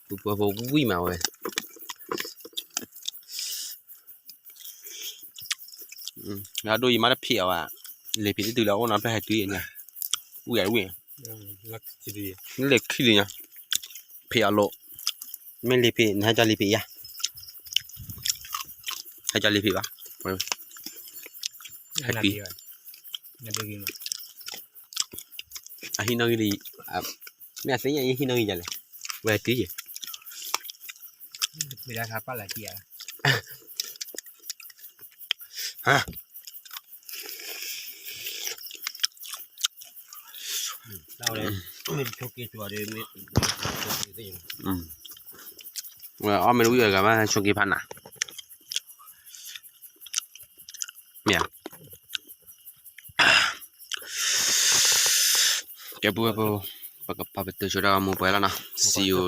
不贵嘛喂，然后对嘛的票啊，你平时对了我拿ไปให้ตู้เนี่ยอุ้ยลักจีดี นี่เลยขี้เลยเนี่ยเพียโลไม่รีพีให้จะรีพีอ่ะให้จะรีพีปะ happy นาดีกิน อ่ะฮิโนกิไม่ใช่ยังฮิโนกิจะเลยเว้ยตี้ ไม่ได้ครับป้าหลายเกียร์ ฮะ เราเลยไม่ชกกี่ตัวเลยไม่ว่าอ๋อไม่รู้อยู่กับว่าชงกี่พันอ่ะเนี่ยแกปูปากกาปาเปิดตัวชุดเราหมูไปแล้วนะ see you